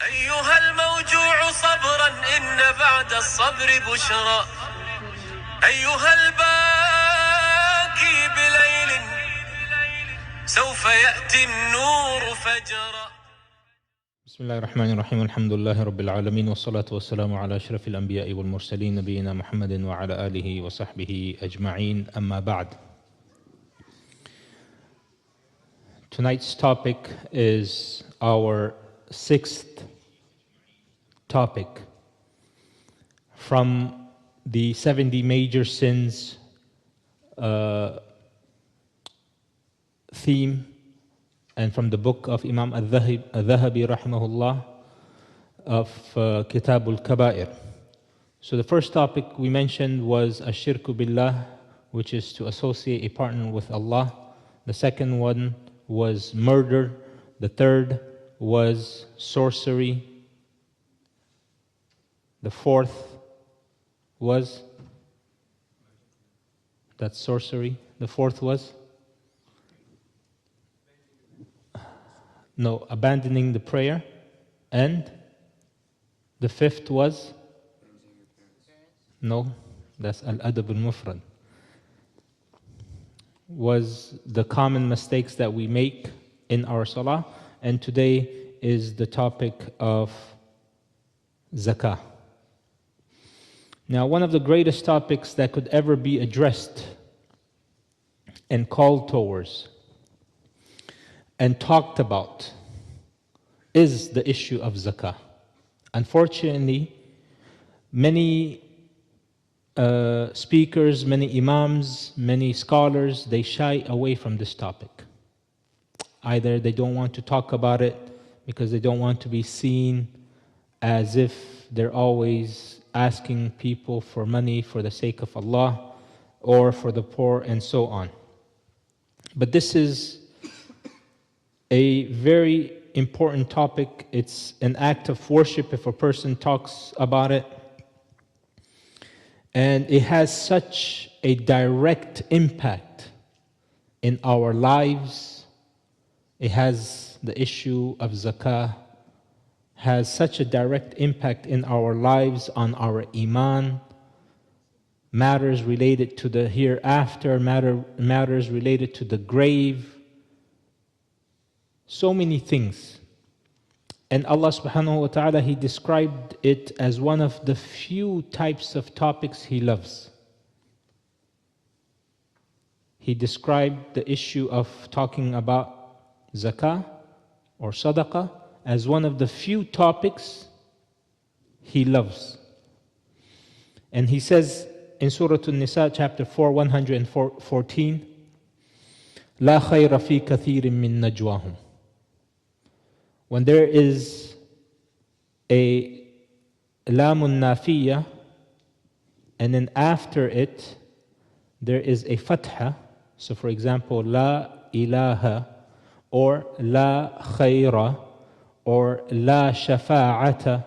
أيها الموجوع صبرا إن بعد الصبر بشرى أيها الباكي بليل سوف يأتي النور فجرا. بسم الله الرحمن الرحيم. الحمد لله رب العالمين والصلاة والسلام على أشرف الأنبياء والمرسلين نبينا محمد وعلى آله وصحبه أجمعين. أما بعد. Tonight's topic is our sixth topic from the 70 major sins theme, and from the book of Imam al-Dhahabi rahimahullah of Kitab al-Kaba'ir. So the first topic we mentioned was Ash-Shirku Billah, which is to associate a partner with Allah. The second one was murder. The third was sorcery. The fourth was, that's sorcery. The fourth was? No, abandoning the prayer. And the fifth was? No, that's al-adab al-mufrad. Was the common mistakes that we make in our salah. And today is the topic of zakah. Now, one of the greatest topics that could ever be addressed and called towards and talked about is the issue of zakah. Unfortunately, many speakers, many imams, many scholars, they shy away from this topic. Either they don't want to talk about it because they don't want to be seen as if they're always asking people for money for the sake of Allah or for the poor and so on. But this is a very important topic. It's an act of worship if a person talks about it. And it has such a direct impact in our lives. It has the issue of zakah, has such a direct impact in our lives, on our iman, matters related to the hereafter, matters related to the grave, so many things. And Allah subhanahu wa ta'ala, He described it as one of the few types of topics He loves. He described the issue of talking about zakah or sadaqah as one of the few topics He loves. And He says in Surah An-Nisa, chapter 4, 114, لا خير في كثير من نجواهم. When there is a lamun nafiya, and then after it there is a fatha, so for example, la ilaha, or la khayra, or la shafa'ata,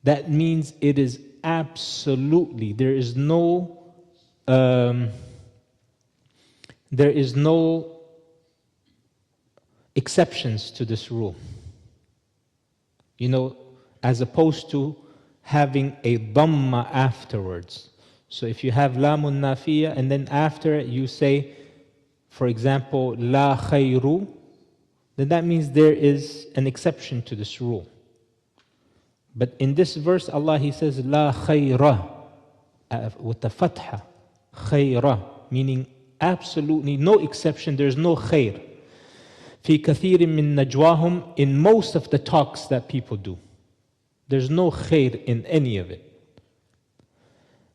that means it is absolutely, there is no exceptions to this rule. You know, as opposed to having a dhamma afterwards. So if you have lamun nafiya and then after it you say, for example, la khayru, then that means there is an exception to this rule. But in this verse, Allah, He says, la khayra, with the fatha, khayra, meaning absolutely no exception, there's no khayr. في كثير من نجواهم, in most of the talks that people do. There's no khair in any of it.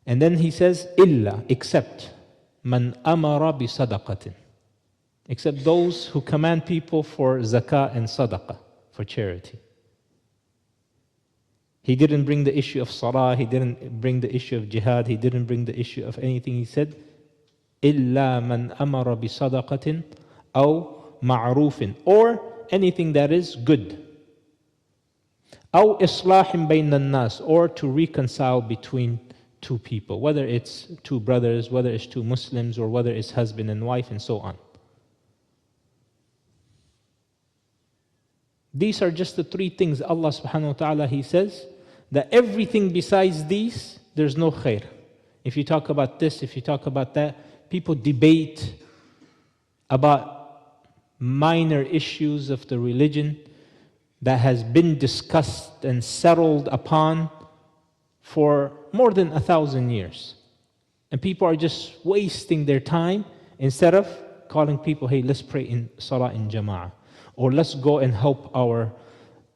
And then He says, إلا, except من أمر بصدقة, except those who command people for zakah and sadaqah, for charity. He didn't bring the issue of salah, He didn't bring the issue of jihad, He didn't bring the issue of anything. He said, إلا من أمر بصدقة أو ma'rufin, or anything that is good. أو إصلاح بين الناس, or to reconcile between two people, whether it's two brothers, whether it's two Muslims, or whether it's husband and wife, and so on. These are just the three things Allah subhanahu wa ta'ala, He says that everything besides these, there's no khair. If you talk about this, if you talk about that, people debate about minor issues of the religion that has been discussed and settled upon for more than 1,000 years. And people are just wasting their time instead of calling people, hey, let's pray in salah in jama'ah. Or let's go and help our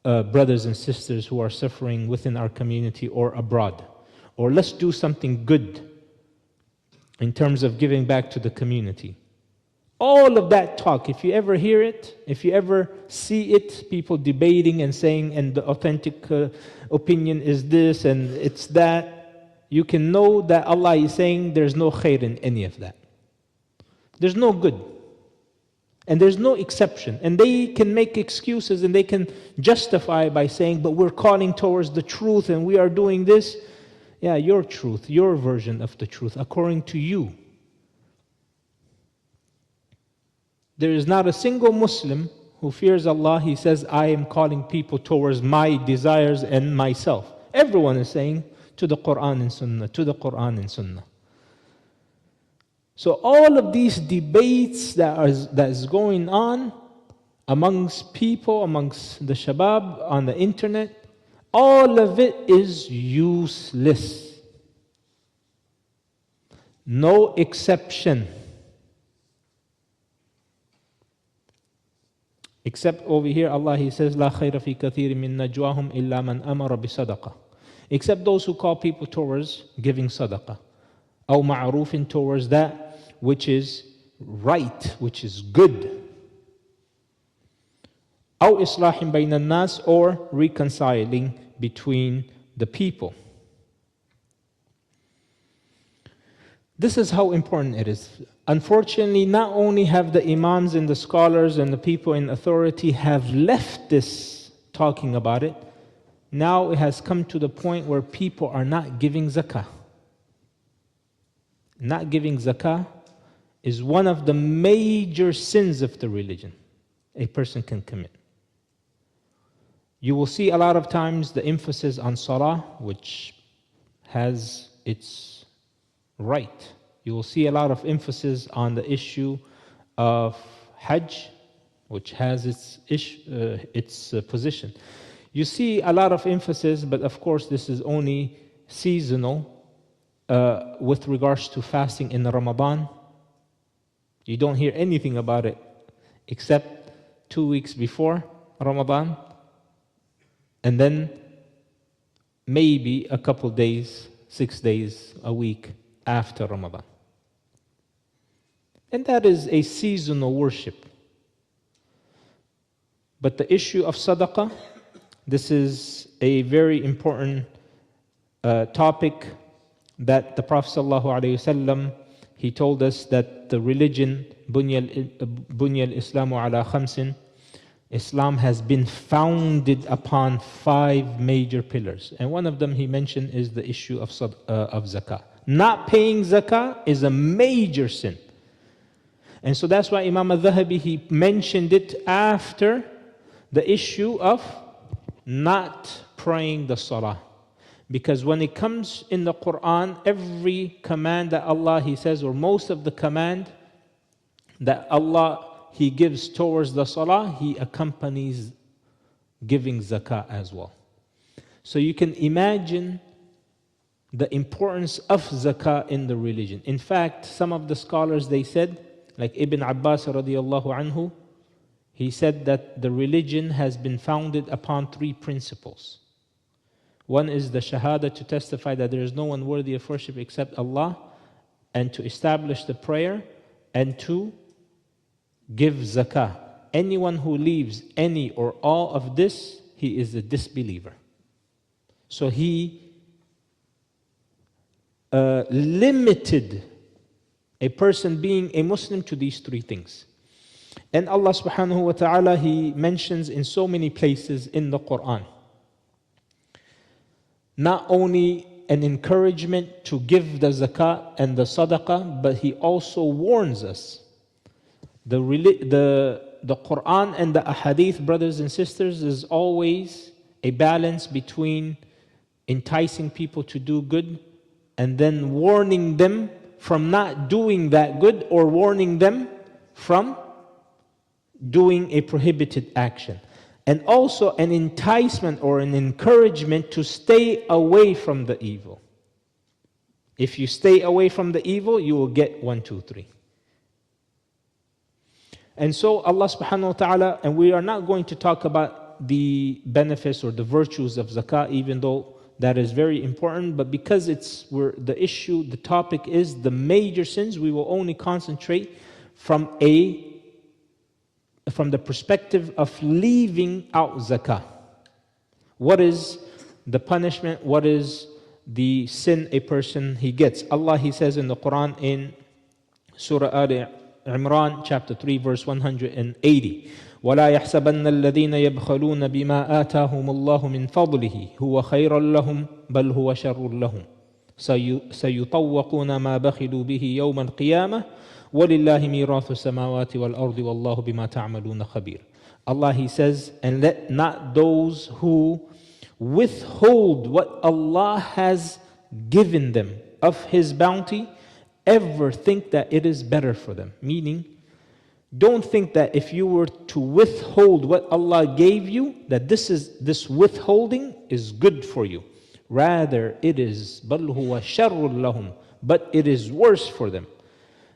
brothers and sisters who are suffering within our community or abroad. Or let's do something good in terms of giving back to the community. All of that talk, if you ever hear it, if you ever see it, people debating and saying, and the authentic opinion is this and it's that, you can know that Allah is saying there's no khair in any of that. There's no good. And there's no exception. And they can make excuses and they can justify by saying, but we're calling towards the truth and we are doing this. Yeah, your truth, your version of the truth, according to you. There is not a single Muslim who fears Allah. He says, I am calling people towards my desires and myself. Everyone is saying to the Quran and Sunnah, to the Quran and Sunnah. So all of these debates that is going on amongst people, amongst the shabab, on the internet, all of it is useless. No exception. Except over here, Allah, He says, لا خير في كثير من نجواهم إلا من أمر بصدقة. Except those who call people towards giving sadaqah. أو معروف, towards that which is right, which is good. أو إصلاح بين الناس, or reconciling between the people. This is how important it is. Unfortunately, not only have the imams and the scholars and the people in authority have left this talking about it, now it has come to the point where people are not giving zakah. Not giving zakah is one of the major sins of the religion a person can commit. You will see a lot of times the emphasis on salah, which has its right. You will see a lot of emphasis on the issue of hajj, which has its position. You see a lot of emphasis, but of course this is only seasonal with regards to fasting in Ramadan. You don't hear anything about it except 2 weeks before Ramadan, and then maybe a couple days, 6 days, a week after Ramadan. And that is a seasonal worship. But the issue of sadaqah, this is a very important topic that the Prophet ﷺ, he told us that the religion, bunya al-Islamu ala khamsin, Islam has been founded upon 5 major pillars. And one of them he mentioned is the issue of zakah. Not paying zakah is a major sin. And so that's why Imam al-Dhahabi, he mentioned it after the issue of not praying the salah. Because when it comes in the Quran, every command that Allah, He says, or most of the command that Allah, He gives towards the salah, He accompanies giving zakah as well. So you can imagine the importance of zakah in the religion. In fact, some of the scholars, they said, like Ibn Abbas radiallahu anhu, he said that the religion has been founded upon 3 principles. One is the shahada, to testify that there is no one worthy of worship except Allah, and to establish the prayer, and to give zakah. Anyone who leaves any or all of this, he is a disbeliever. So he limited a person being a Muslim to these 3 things. And Allah subhanahu wa ta'ala, He mentions in so many places in the Quran, not only an encouragement to give the zakah and the sadaqah, but He also warns us. The the Quran and the Ahadith, brothers and sisters, is always a balance between enticing people to do good and then warning them from not doing that good, or warning them from doing a prohibited action. And also an enticement or an encouragement to stay away from the evil. If you stay away from the evil, you will get 1, 2, 3. And so Allah subhanahu wa ta'ala, and we are not going to talk about the benefits or the virtues of zakah, even though that is very important, but because the issue, the topic is the major sins, we will only concentrate from the perspective of leaving out zakah. What is the punishment? What is the sin a person he gets? Allah, He says in the Quran in Surah Al-Imran, chapter 3, verse 180. وَلَا يَحْسَبَنَّ الَّذِينَ يَبْخَلُونَ بِمَا آتَاهُمُ اللَّهُ مِنْ فَضْلِهِ هُوَ خَيْرٌ لَهُمْ بَلْ هُوَ شَرٌّ لَهُمْ سَيُطَوَّقُونَ مَا بَخِلُوا بِهِ يَوْمَ الْقِيَامَةِ وَلِلَّهِ مِيرَاثُ السَّمَاوَاتِ وَالْأَرْضِ وَاللَّهُ بِمَا تَعْمَلُونَ خَبِيرٌ. Allah, He says, and let not those who withhold what Allah has given them of His bounty ever think that it is better for them. Meaning, don't think that if you were to withhold what Allah gave you, that this withholding is good for you. Rather, it is بَلْ هُوَ شَرٌّ لَهُمْ, but it is worse for them.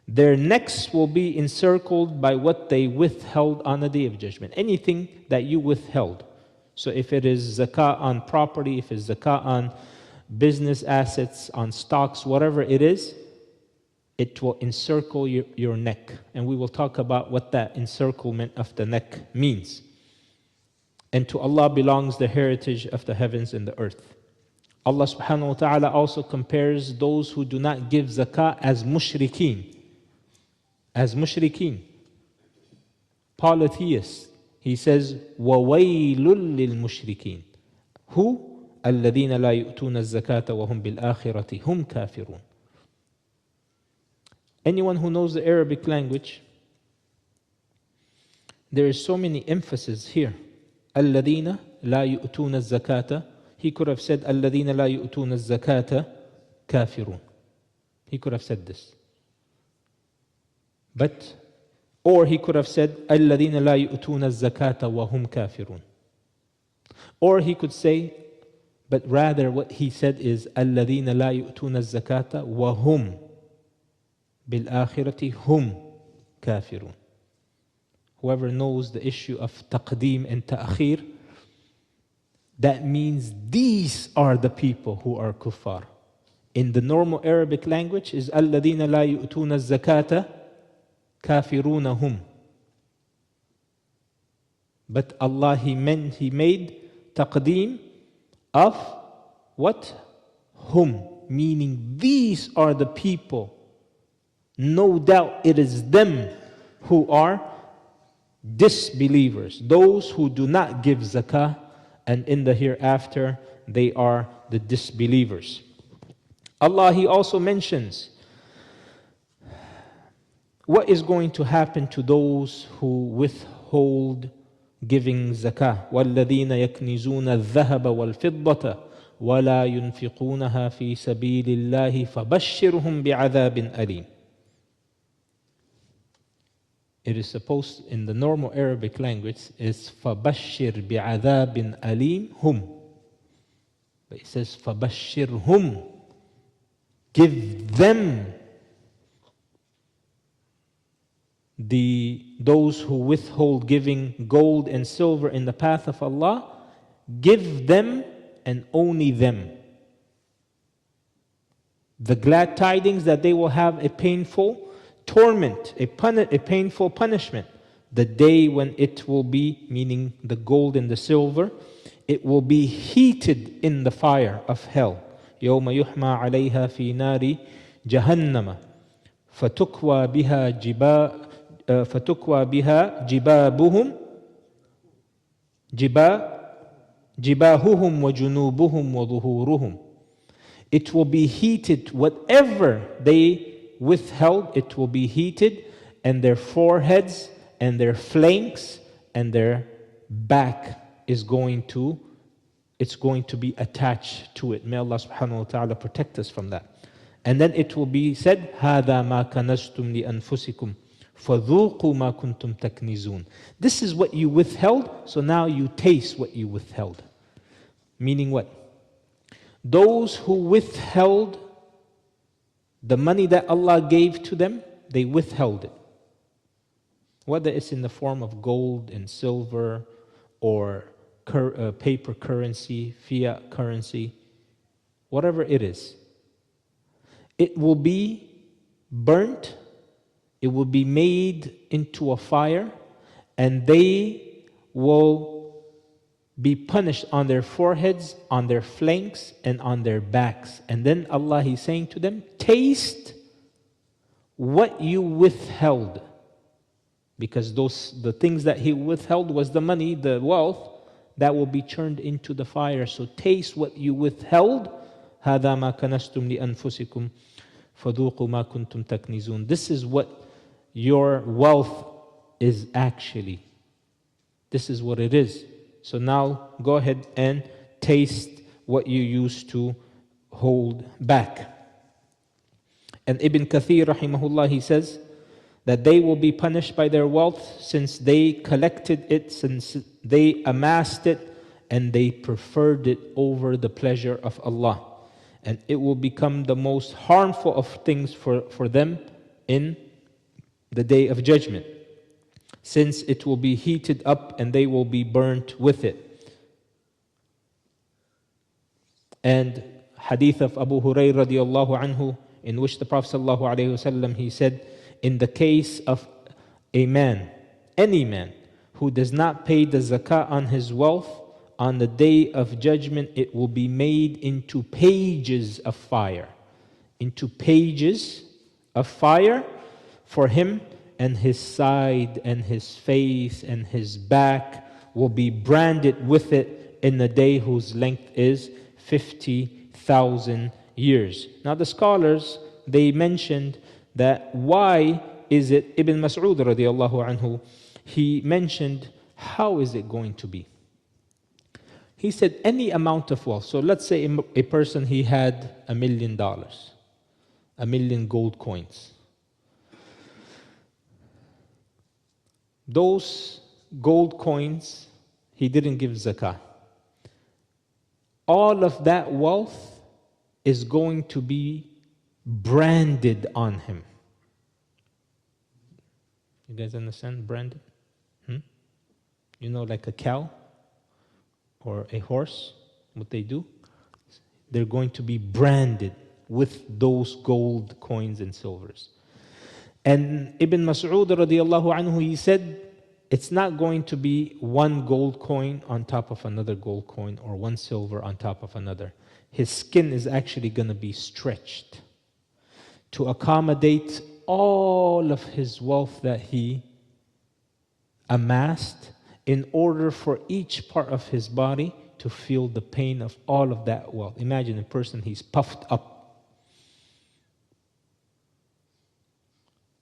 Their necks will be encircled by what they withheld on the Day of Judgment. Anything that you withheld. So if it is zakah on property, if it's zakah on business assets, on stocks, whatever it is, it will encircle your neck. And we will talk about what that encirclement of the neck means. And to Allah belongs the heritage of the heavens and the earth. Allah subhanahu wa ta'ala also compares those who do not give zakah as mushrikeen. As mushrikeen. Polytheists. He says, وَوَيْلٌ لِلْمُشْرِكِينَ Who? الَّذِينَ لَا يُؤْتُونَ الزَّكَاةَ وَهُمْ بِالْآخِرَةِ هُمْ كَافِرُونَ. Anyone who knows the Arabic language, there is so many emphasis here. الَّذِينَ لَا يُؤْتُونَ الزَّكَاةَ. He could have said, الَّذِينَ لَا يُؤْتُونَ الزَّكَاةَ كَافِرُونَ. He could have said this. Or he could have said, الَّذِينَ لَا يُؤْتُونَ الزَّكَاةَ وَهُمْ كَافِرُونَ. Or he could say, but rather what he said is, الَّذِينَ لَا يُؤْتُونَ الزَّكَاةَ وَهُمْ بِالْآخِرَةِ هُمْ كَافِرُونَ. Whoever knows the issue of taqdeem and ta'khir, that means these are the people who are kuffar. In the normal Arabic language is الَّذِينَ لَا يُؤْتُونَ الزَّكَاةَ كَافِرُونَ هُمْ. But Allah, He made taqdeem of what? Hum. Meaning these are the people. No doubt it is them who are disbelievers. Those who do not give zakah, and in the hereafter they are the disbelievers. Allah, He also mentions what is going to happen to those who withhold giving zakah. وَالَّذِينَ يَكْنِزُونَ الذَّهَبَ وَالْفِضَّةَ وَلَا يُنْفِقُونَهَا فِي سَبِيلِ اللَّهِ فَبَشِّرْهُمْ بِعَذَابٍ أَلِيمٍ. It is supposed, in the normal Arabic language, is فَبَشِّرْ بِعَذَابٍ أَلِيمٍ هُمْ. But it says فَبَشِّرْهُمْ. Give them, those who withhold giving gold and silver in the path of Allah, give them and only them the glad tidings that they will have a painful torment, a painful punishment, the day when it will be, meaning the gold and the silver, it will be heated in the fire of hell. يَوْمَ يُحْمَى عَلَيْهَا فِي نَارِ جَهَنَّمَ فَتُكْوَى بِهَا جِبَاهُهُمْ وَجُنُوبُهُمْ وَظُهُورُهُمْ. It will be heated, whatever they withheld, it will be heated, and their foreheads and their flanks and their back is going to be attached to it. May Allah subhanahu wa ta'ala protect us from that. And then it will be said, هَذَا مَا كَنَزْتُمْ لِأَنفُسِكُمْ فَذُوقُوا مَا كُنْتُمْ تَكْنِزُونَ. This is what you withheld, so now you taste what you withheld. Meaning what? Those who withheld the money that Allah gave to them, they withheld it. Whether it's in the form of gold and silver or paper currency, fiat currency, whatever it is. It will be burnt, it will be made into a fire, and they will be punished on their foreheads, on their flanks, and on their backs. And then Allah, He's saying to them, taste what you withheld. Because the things that He withheld was the money, the wealth, that will be turned into the fire. So taste what you withheld. هَذَا مَا كَنَزْتُمْ لِأَنفُسِكُمْ فَذُوقُوا مَا كُنْتُمْ تَكْنِزُونَ. This is what your wealth is actually. This is what it is. So now go ahead and taste what you used to hold back. And Ibn Kathir rahimahullah, he says that they will be punished by their wealth since they collected it, since they amassed it, and they preferred it over the pleasure of Allah. And it will become the most harmful of things for them in the day of judgment, since it will be heated up and they will be burnt with it. And hadith of Abu Hurairah radiallahu anhu, in which the Prophet sallallahu alaihi wasallam, he said, in the case of a man, any man, who does not pay the zakat on his wealth, on the day of judgment, it will be made into pages of fire. Into pages of fire for him, and his side and his face and his back will be branded with it in a day whose length is 50,000 years. Now the scholars, they mentioned that why is it, Ibn Mas'ud radiallahu anhu, he mentioned, how is it going to be? He said any amount of wealth. So let's say a person, he had $1 million, 1 million gold coins. Those gold coins, he didn't give zakah. All of that wealth is going to be branded on him. You guys understand branded? You know, like a cow or a horse, what they do? They're going to be branded with those gold coins and silvers. And Ibn Mas'ud radiallahu anhu, he said, it's not going to be one gold coin on top of another gold coin or one silver on top of another. His skin is actually going to be stretched to accommodate all of his wealth that he amassed, in order for each part of his body to feel the pain of all of that wealth. Imagine a person, he's puffed up,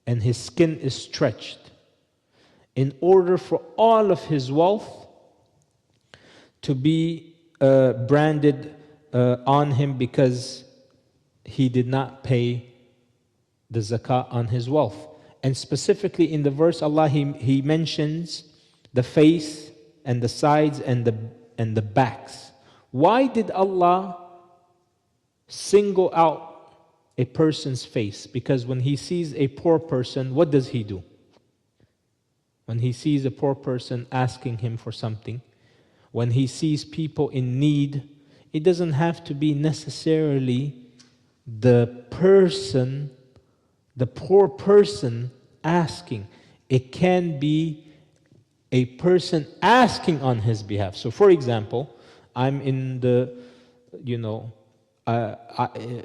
and his skin is stretched, in order for all of his wealth to be branded on him, because he did not pay the zakat on his wealth. And specifically in the verse, Allah, He mentions the face and the sides and the backs. Why did Allah single out a person's face? Because when He sees a poor person, what does He do? When He sees a poor person asking Him for something, when He sees people in need, it doesn't have to be necessarily the person, the poor person asking. It can be a person asking on his behalf. So for example, I'm in the,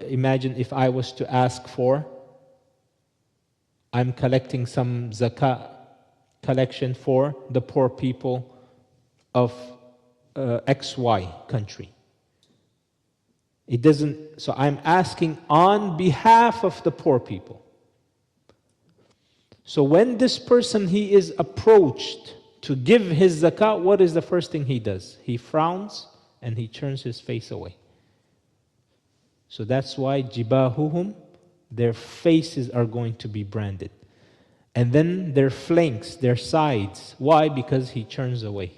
imagine if I was to ask for, I'm collecting some zakat collection for the poor people of XY country. It doesn't, so I'm asking on behalf of the poor people. So when this person, he is approached to give his zakat, what is the first thing he does? He frowns and he turns his face away. So that's why jibahuhum, their faces are going to be branded. And then their flanks, their sides. Why? Because he turns away.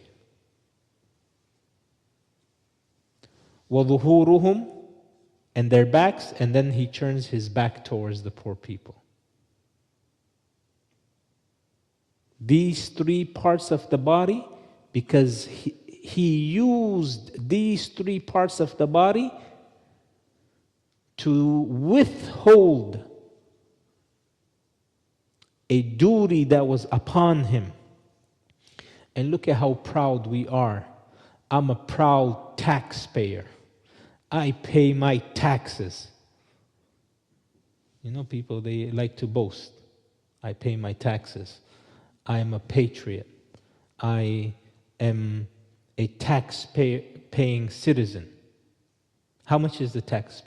وَظُهُورُهُمْ, and their backs, and then he turns his back towards the poor people. These three parts of the body, because he used these three parts of the body to withhold a duty that was upon him. And look at how proud we are. I'm a proud taxpayer. I pay my taxes. You know, people, they like to boast. I pay my taxes. I am a patriot. I am a tax-paying citizen. How much is the tax?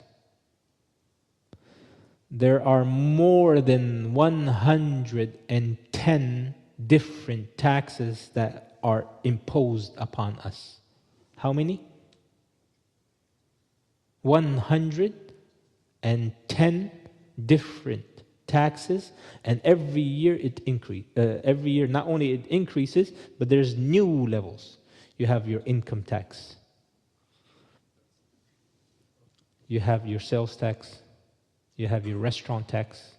There are more than 110 different taxes that are imposed upon us. How many? 110 different taxes, and every year it increases. Every year, not only it increases, but there's new levels. You have your income tax. You have your sales tax. You have your restaurant tax.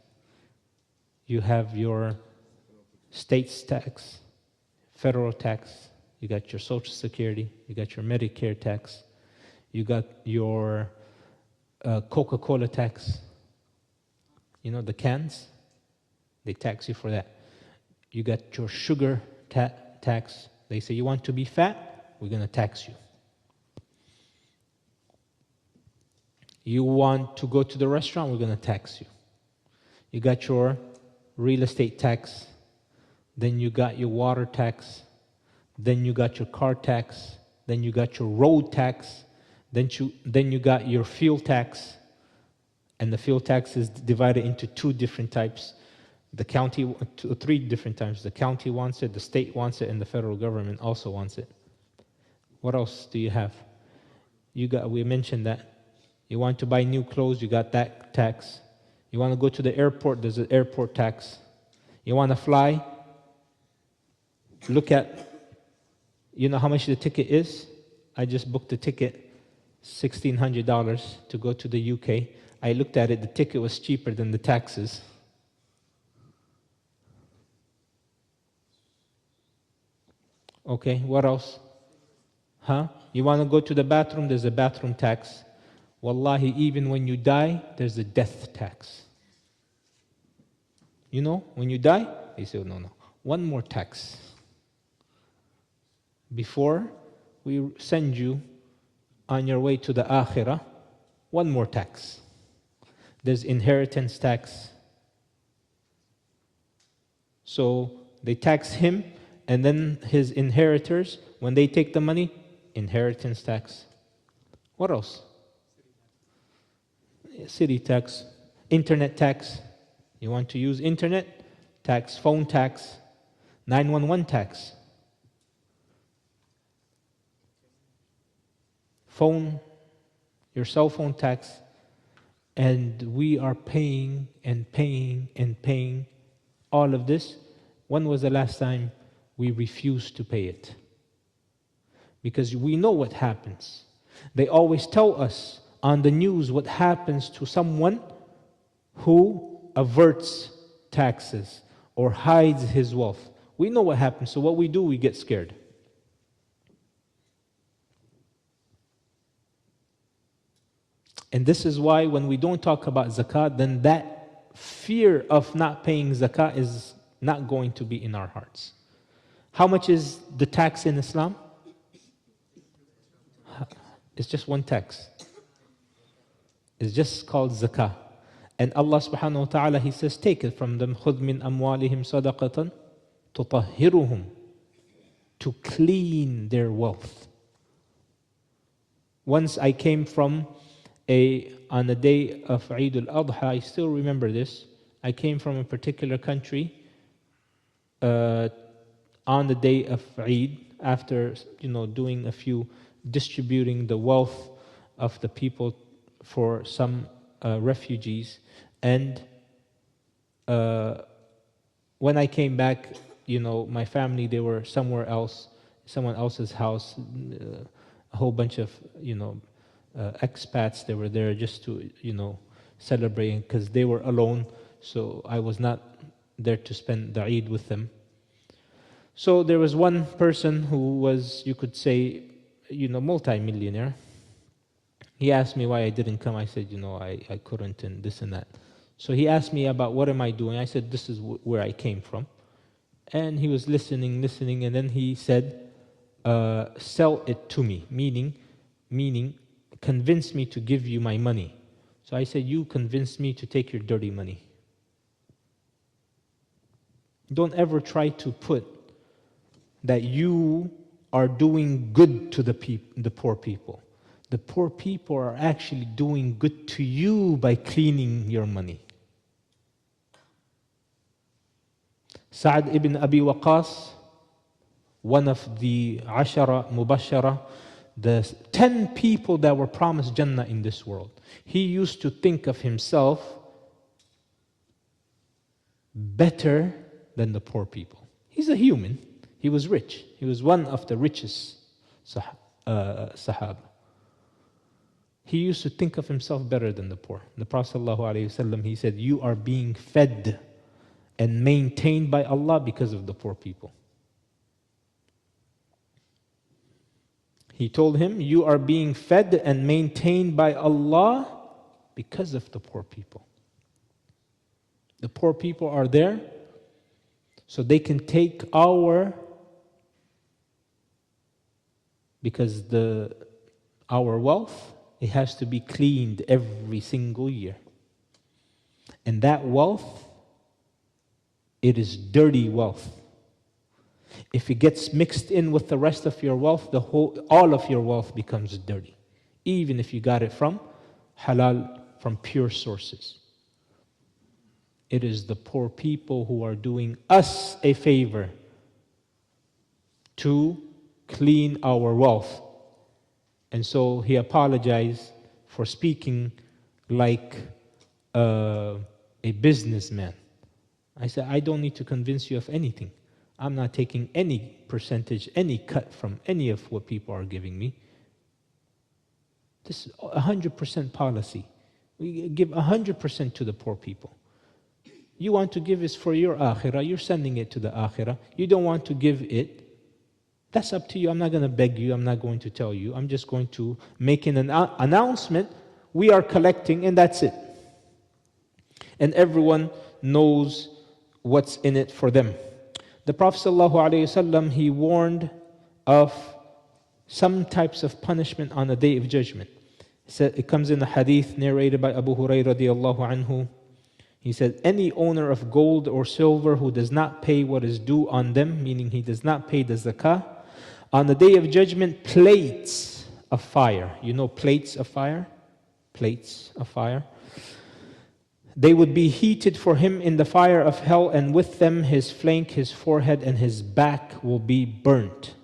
You have your state's tax, federal tax. You got your Social Security. You got your Medicare tax. You got your Coca-Cola tax. You know, the cans, they tax you for that. You got your sugar tax. They say, you want to be fat? We're going to tax you. You want to go to the restaurant? We're going to tax you. You got your real estate tax. Then you got your water tax. Then you got your car tax. Then you got your road tax. Then you got your fuel tax. And the fuel tax is divided into two different types. The county, three different types. The county wants it, the state wants it, and the federal government also wants it. What else do you have? We mentioned that. You want to buy new clothes, you got that tax. You want to go to the airport, there's an airport tax. You want to fly, look at, you know how much the ticket is? I just booked the ticket, $1,600 to go to the UK. I looked at it, the ticket was cheaper than the taxes. Okay, what else? You want to go to the bathroom, there's a bathroom tax. Wallahi, even when you die, there's a death tax. You know, when you die, they say, no, one more tax. Before we send you on your way to the akhirah, one more tax. There's inheritance tax. So they tax him, and then his inheritors, when they take the money, inheritance tax. What else? City tax, internet tax. You want to use internet? Tax, phone tax, 911 tax. Phone, your cell phone tax. And we are paying and paying and paying all of this. When was the last time we refused to pay it? Because we know what happens. They always tell us on the news what happens to someone who averts taxes or hides his wealth. We know what happens, so what we do, we get scared. And this is why when we don't talk about zakat, then that fear of not paying zakat is not going to be in our hearts. How much is the tax in Islam? It's just one tax. It's just called zakah. And Allah subhanahu wa ta'ala, He says, take it from them. خُذْ مِنْ أَمْوَالِهِمْ صَدَقَةً تُطَهِّرُهُمْ, to clean their wealth. Once I came from on the day of Eid al-Adha, I still remember this. I came from a particular country uh, on the day of Eid, after doing a few, distributing the wealth of the people for some refugees. And when I came back, my family, they were somewhere else, someone else's house, a whole bunch of expats. They were there just to celebrating, because they were alone, so I was not there to spend the Eid with them. So there was one person who was, you could say, multi-millionaire. He asked me why I didn't come. I said, I couldn't, and this and that. So he asked me about what am I doing. I said, this is where I came from. And he was listening, and then he said, sell it to me, meaning convince me to give you my money. So I said, you convinced me to take your dirty money. Don't ever try to put that you are doing good to the poor people. The poor people are actually doing good to you by cleaning your money. Sa'ad ibn Abi Waqqas, one of the Ashara Mubashara, the 10 people that were promised Jannah in this world, he used to think of himself better than the poor people. He's a human. He was rich. He was one of the richest Sahaba. He used to think of himself better than the poor. The Prophet ﷺ, he said, you are being fed and maintained by Allah because of the poor people. He told him, you are being fed and maintained by Allah because of the poor people. The poor people are there so they can take because our wealth, it has to be cleaned every single year. And that wealth, it is dirty wealth. If it gets mixed in with the rest of your wealth, all of your wealth becomes dirty. Even if you got it from halal, from pure sources. It is the poor people who are doing us a favor to clean our wealth. And so he apologized for speaking like a businessman. I said, I don't need to convince you of anything. I'm not taking any percentage, any cut from any of what people are giving me. This is 100% policy. We give 100% to the poor people. You want to give is for your akhirah. You're sending it to the akhirah. You don't want to give it. That's up to you. I'm not going to beg you. I'm not going to tell you. I'm just going to make an announcement. We are collecting, and that's it. And everyone knows what's in it for them. The Prophet ﷺ, he warned of some types of punishment on the Day of Judgment. It comes in a hadith narrated by Abu Hurairah radiallahu anhu. He said, any owner of gold or silver who does not pay what is due on them, meaning he does not pay the zakah, on the Day of Judgment, plates of fire. You know plates of fire? Plates of fire. They would be heated for him in the fire of hell, and with them his flank, his forehead, and his back will be burnt.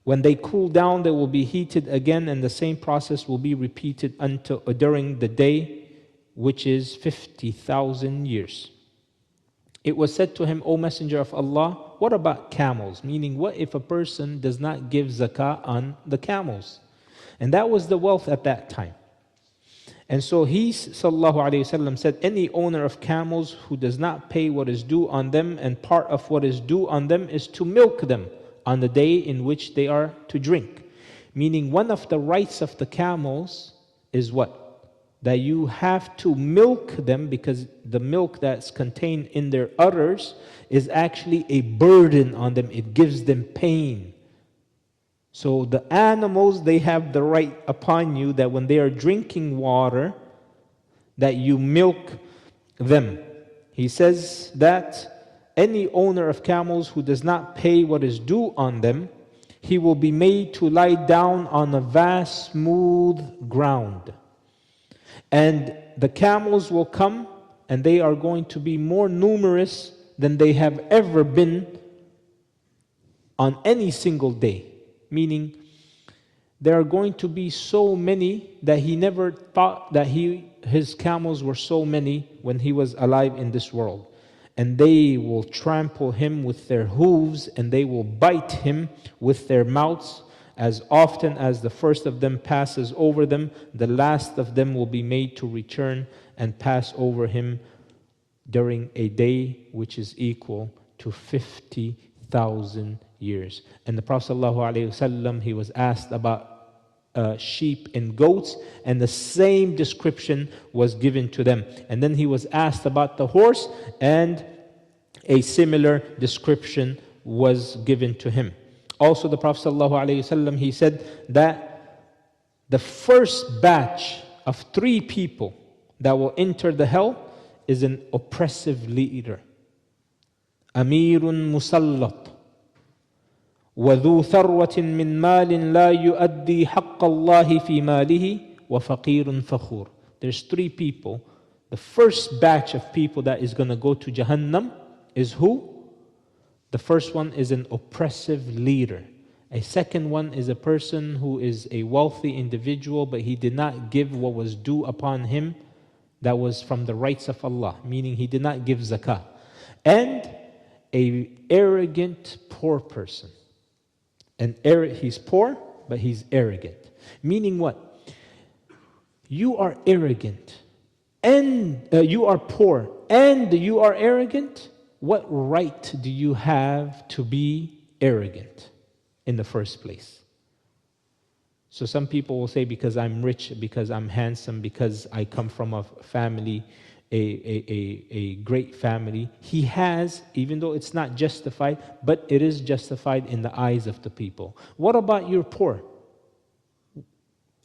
When they cool down, they will be heated again, and the same process will be repeated during the day, which is 50,000 years. It was said to him, O Messenger of Allah, what about camels? Meaning, what if a person does not give zakah on the camels? And that was the wealth at that time. And so he, sallallahu alayhi wasallam, said, any owner of camels who does not pay what is due on them, and part of what is due on them is to milk them on the day in which they are to drink. Meaning, one of the rights of the camels is what? That you have to milk them, because the milk that's contained in their udders is actually a burden on them. It gives them pain. So the animals, they have the right upon you that when they are drinking water, that you milk them. He says that any owner of camels who does not pay what is due on them, he will be made to lie down on a vast smooth ground. And the camels will come, and they are going to be more numerous than they have ever been on any single day. Meaning, there are going to be so many that he never thought that his camels were so many when he was alive in this world. And they will trample him with their hooves, and they will bite him with their mouths. As often as the first of them passes over them, the last of them will be made to return and pass over him during a day which is equal to 50,000 years. And the Prophet ﷺ, he was asked about sheep and goats, and the same description was given to them. And then he was asked about the horse, and a similar description was given to him. Also, the Prophet ﷺ, he said that the first batch of 3 people that will enter the hell is an oppressive leader. Amirun musallat, وذو ثروة من مال لا يؤدي حق الله في ماله وفقير فخور. There's 3 people. The first batch of people that is going to go to Jahannam is who? The first one is an oppressive leader. A second one is a person who is a wealthy individual, but he did not give what was due upon him that was from the rights of Allah, meaning he did not give zakah. And a arrogant poor person. He's poor, but he's arrogant. Meaning what? You are arrogant, and you are poor, and you are arrogant. What right do you have to be arrogant in the first place? So some people will say, because I'm rich, because I'm handsome, because I come from a family, a great family. He has, even though it's not justified, but it is justified in the eyes of the people. What about your poor?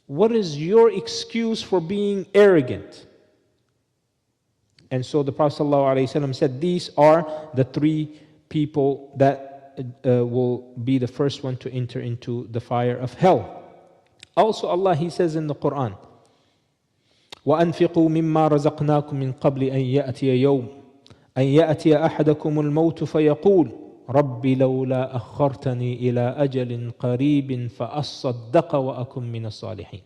What is your excuse for being arrogant? And so the Prophet ﷺ said, these are the 3 people that will be the first one to enter into the fire of hell. Also Allah, He says in the Quran, وَأَنْفِقُوا مِمَّا رَزَقْنَاكُم مِّن قَبْلِ أَنْ يَأْتِيَ يَوْمٌ أَنْ يَأْتِيَ أَحَدَكُمُ الْمَوْتُ فَيَقُولُ رَبِّ لَوْلَا أَخَّرْتَنِي إِلَىٰ أَجَلٍ قَرِيبٍ فَأَصَّدَّقَ وَأَكُن مِّنَ الصَّالِحِينَ.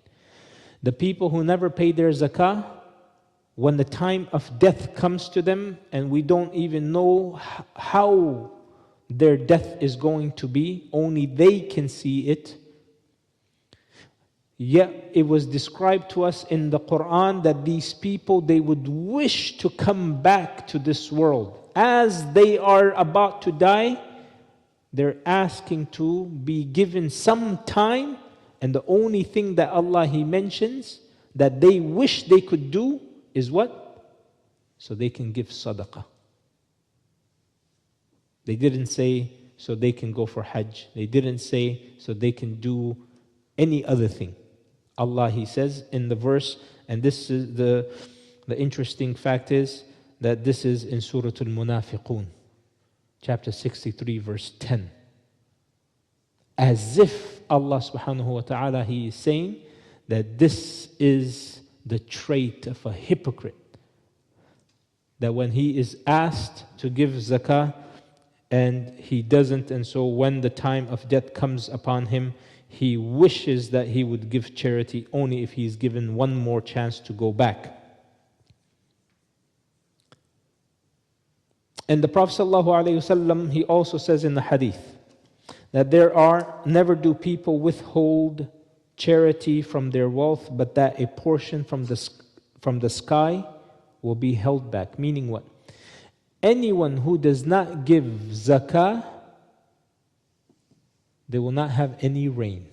The people who never pay their zakah, when the time of death comes to them, and we don't even know how their death is going to be, only they can see it. Yet it was described to us in the Quran that these people, they would wish to come back to this world. As they are about to die, they're asking to be given some time, and the only thing that Allah, He mentions that they wish they could do is what? So they can give sadaqah. They didn't say so they can go for Hajj. They didn't say so they can do any other thing. Allah, He says in the verse, and this is the interesting fact is that this is in Surah Al-Munafiqun, chapter 63, verse 10. As if Allah subhanahu wa ta'ala, He is saying that this is the trait of a hypocrite. That when he is asked to give zakah and he doesn't, and so when the time of death comes upon him, he wishes that he would give charity only if he's given one more chance to go back. And the Prophet ﷺ, he also says in the hadith that never do people withhold charity from their wealth, but that a portion from the sky will be held back. Meaning what? Anyone who does not give zakah, they will not have any rain.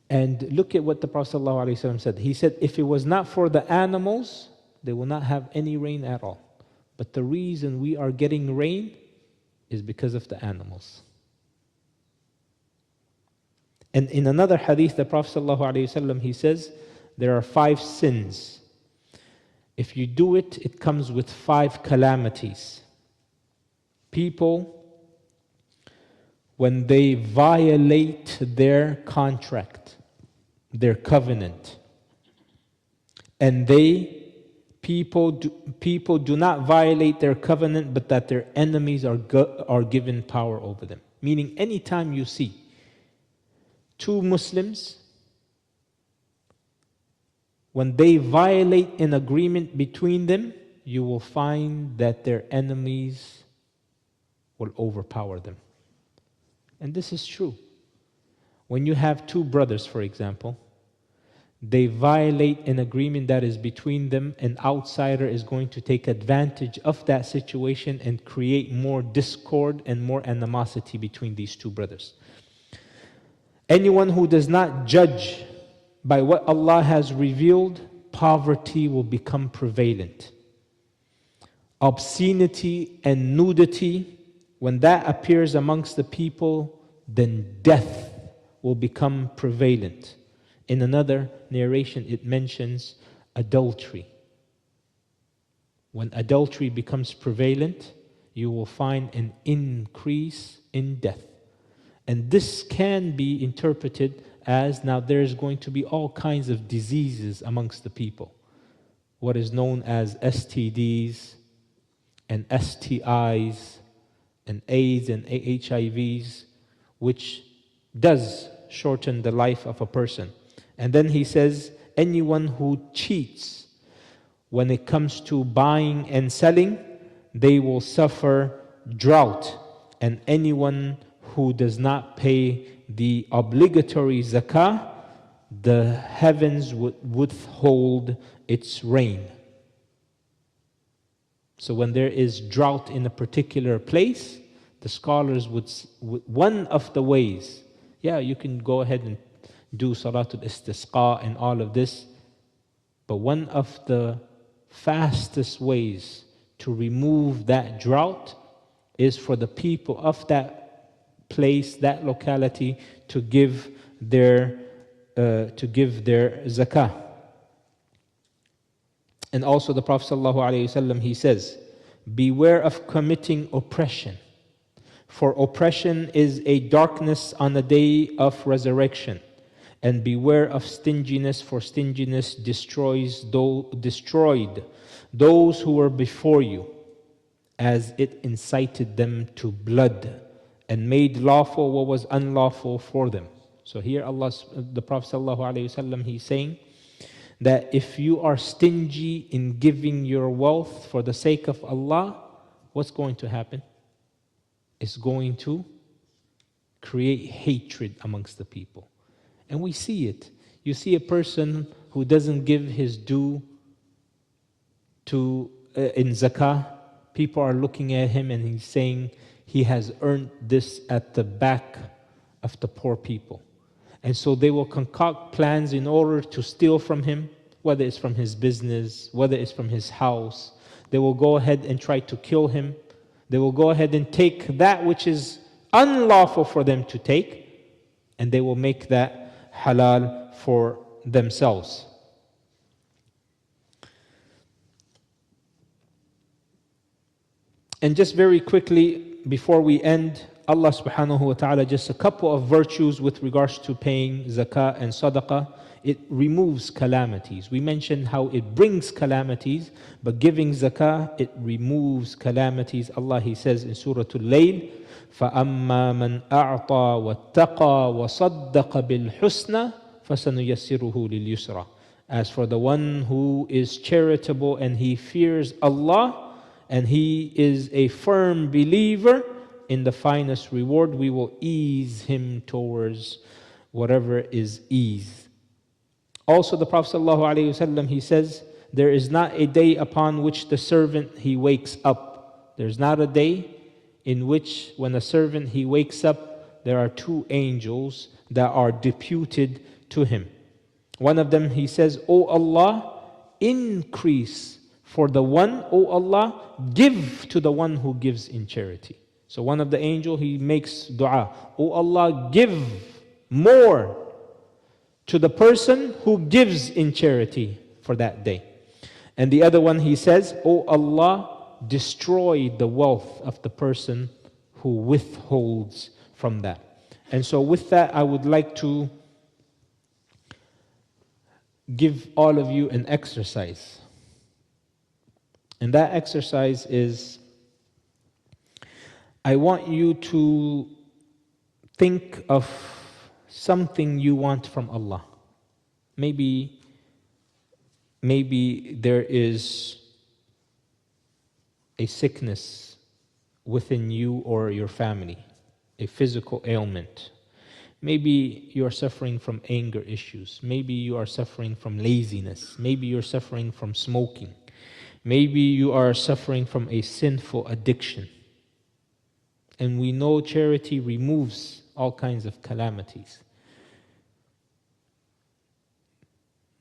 And look at what the Prophet ﷺ said. He said, if it was not for the animals, they will not have any rain at all. But the reason we are getting rain is because of the animals. And in another hadith, the Prophet ﷺ, he says, there are 5 sins. If you do it, it comes with 5 calamities. People, when they violate their contract, their covenant, and people do not violate their covenant, but that their enemies are given power over them. Meaning, anytime you see two Muslims, when they violate an agreement between them, you will find that their enemies will overpower them. And this is true. When you have two brothers, for example, they violate an agreement that is between them, an outsider is going to take advantage of that situation and create more discord and more animosity between these two brothers. Anyone who does not judge by what Allah has revealed, poverty will become prevalent. Obscenity and nudity, when that appears amongst the people, then death will become prevalent. In another narration, it mentions adultery. When adultery becomes prevalent, you will find an increase in death. And this can be interpreted as now there's going to be all kinds of diseases amongst the people. What is known as STDs and STIs and AIDS and HIVs, which does shorten the life of a person. And then he says, anyone who cheats when it comes to buying and selling, they will suffer drought. And anyone who does not pay the obligatory zakah, the heavens would withhold its rain. So when there is drought in a particular place, the scholars would one of the ways, you can go ahead and do Salatul Istisqa and all of this, but one of the fastest ways to remove that drought is for the people of that place, that locality, to give their zakah. And also the Prophet ﷺ, he says, beware of committing oppression, for oppression is a darkness on the day of resurrection. And beware of stinginess, for stinginess destroyed those who were before you, as it incited them to blood and made lawful what was unlawful for them. So here the Prophet ﷺ, he's saying that if you are stingy in giving your wealth for the sake of Allah, what's going to happen? It's going to create hatred amongst the people. And we see it. You see a person who doesn't give his due in zakah, people are looking at him and he's saying he has earned this at the back of the poor people. And so they will concoct plans in order to steal from him, whether it's from his business, whether it's from his house. They will go ahead and try to kill him. They will go ahead and take that which is unlawful for them to take, and they will make that halal for themselves. And just very quickly, before we end, Allah subhanahu wa ta'ala, just a couple of virtues with regards to paying zakah and sadaqah. It removes calamities. We mentioned how it brings calamities, but giving zakah, it removes calamities. Allah, He says in Surah Al-Layl, فَأَمَّا مَنْ أَعْطَى وَاتَّقَى وَصَدَّقَ بِالْحُسْنَى فَسَنُيَسِّرُهُ لِلْيُسْرَى. As for the one who is charitable and he fears Allah, and he is a firm believer in the finest reward, we will ease him towards whatever is ease. Also the Prophet ﷺ, he says, there is not a day upon which the servant he wakes up. There's not a day in which when a servant he wakes up, there are two angels that are deputed to him. One of them, he says, O Allah, increase for the one, O Allah, give to the one who gives in charity. So one of the angels, he makes dua, O Allah, give more to the person who gives in charity for that day. And the other one, he says, O Allah, destroy the wealth of the person who withholds from that. And so with that, I would like to give all of you an exercise. And that exercise is, I want you to think of something you want from Allah. Maybe there is a sickness within you or your family, a physical ailment. Maybe you are suffering from anger issues. Maybe you are suffering from laziness. Maybe you're suffering from smoking. Maybe you are suffering from a sinful addiction. And we know charity removes all kinds of calamities.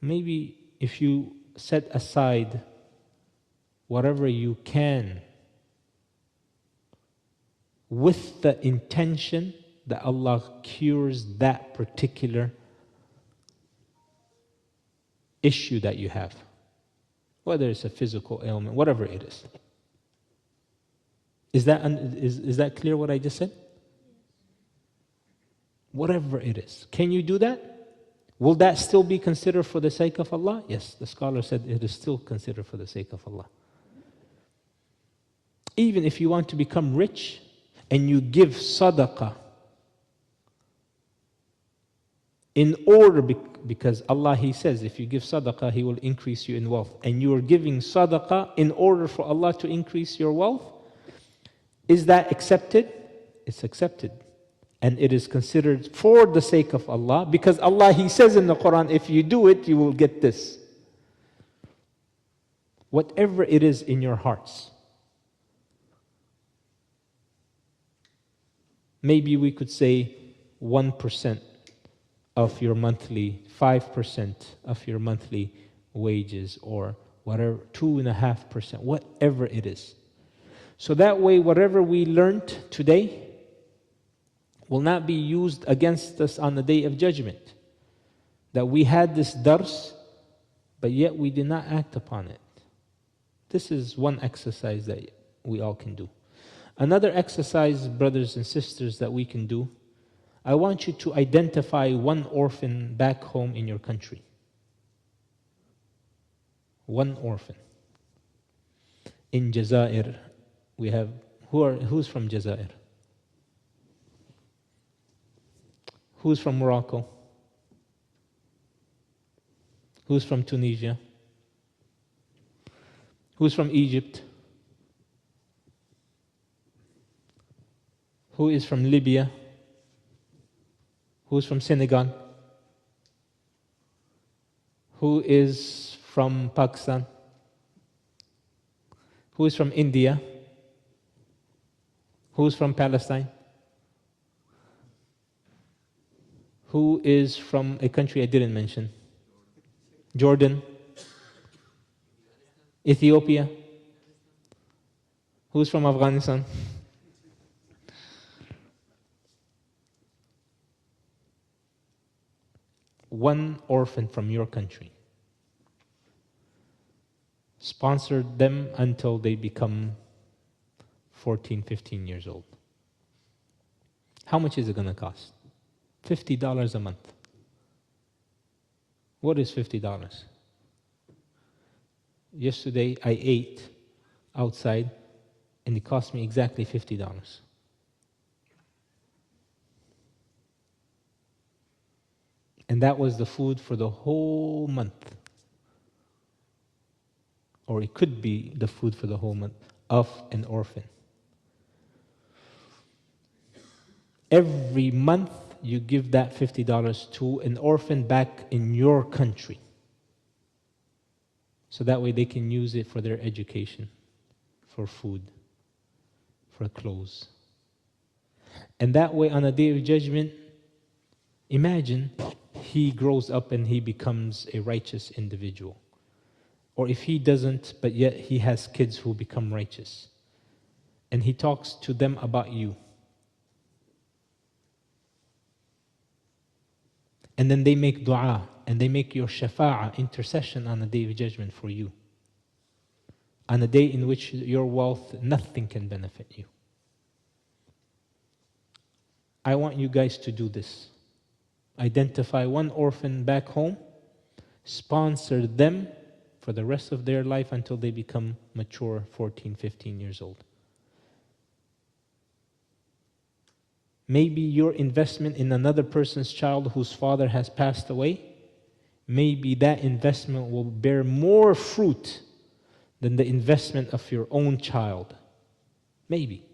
Maybe if you set aside whatever you can with the intention that Allah cures that particular issue that you have, whether it's a physical ailment, whatever it is. Is that clear what I just said? Whatever it is. Can you do that? Will that still be considered for the sake of Allah? Yes, the scholar said it is still considered for the sake of Allah. Even if you want to become rich and you give sadaqah in order, because Allah, He says, if you give sadaqah, He will increase you in wealth. And you are giving sadaqah in order for Allah to increase your wealth. Is that accepted? It's accepted. And it is considered for the sake of Allah, because Allah, He says in the Quran, if you do it, you will get this. Whatever it is in your hearts. Maybe we could say 1% of your monthly, 5% of your monthly wages, or whatever, 2.5%, whatever it is. So that way, whatever we learned today will not be used against us on the Day of Judgment. That we had this dars, but yet we did not act upon it. This is one exercise that we all can do. Another exercise, brothers and sisters, that we can do, I want you to identify one orphan back home in your country. One orphan. In Jazair, we have, who's from Jazair? Who's from Morocco? Who's from Tunisia? Who's from Egypt? Who is from Libya? Who's from Senegal? Who is from Pakistan? Who is from India? Who's from Palestine? Who is from a country I didn't mention? Jordan? Ethiopia? Who's from Afghanistan? One orphan from your country. Sponsor them until they become 14, 15 years old. How much is it going to cost? $50 a month. What is $50? Yesterday I ate outside and it cost me exactly $50. And that was the food for the whole month. Or it could be the food for the whole month of an orphan. Every month you give that $50 to an orphan back in your country. So that way they can use it for their education, for food, for clothes. And that way on the Day of Judgment, imagine he grows up and he becomes a righteous individual. Or if he doesn't, but yet he has kids who become righteous. And he talks to them about you. And then they make dua, and they make your shafa'ah, intercession on the Day of Judgment for you. On a day in which your wealth, nothing can benefit you. I want you guys to do this. Identify one orphan back home, sponsor them for the rest of their life until they become mature, 14, 15 years old. Maybe your investment in another person's child whose father has passed away, maybe that investment will bear more fruit than the investment of your own child. Maybe.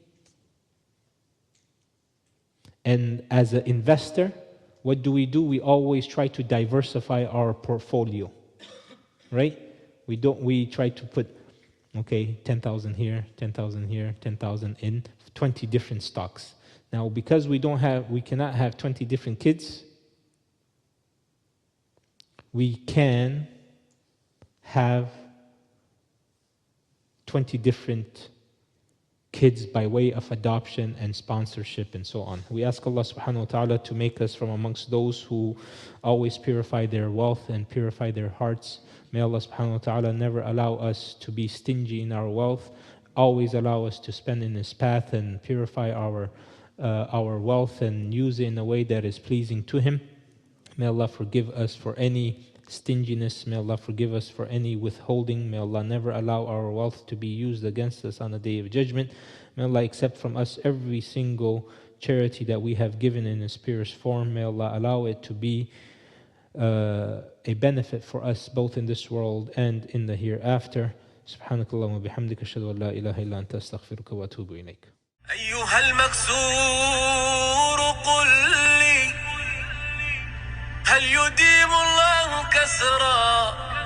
And as an investor, what do? We always try to diversify our portfolio, right? We try to put, 10,000 here, 10,000 here, 10,000 in 20 different stocks. Now, because we cannot have 20 different kids, we can have 20 different kids by way of adoption and sponsorship and so on. We ask Allah subhanahu wa ta'ala to make us from amongst those who always purify their wealth and purify their hearts. May Allah subhanahu wa ta'ala never allow us to be stingy in our wealth, always allow us to spend in His path and purify our wealth and use it in a way that is pleasing to Him. May Allah forgive us for any stinginess. May Allah forgive us for any withholding. May Allah never allow our wealth to be used against us on the Day of Judgment. May Allah accept from us every single charity that we have given in His purest form. May Allah allow it to be a benefit for us both in this world and in the hereafter. Subhanakallahumma bihamdika ashhadu an la ilaha illa anta astaghfiruka wa atubu ilayk. أيها المكسور قل لي هل يديم الله كسرا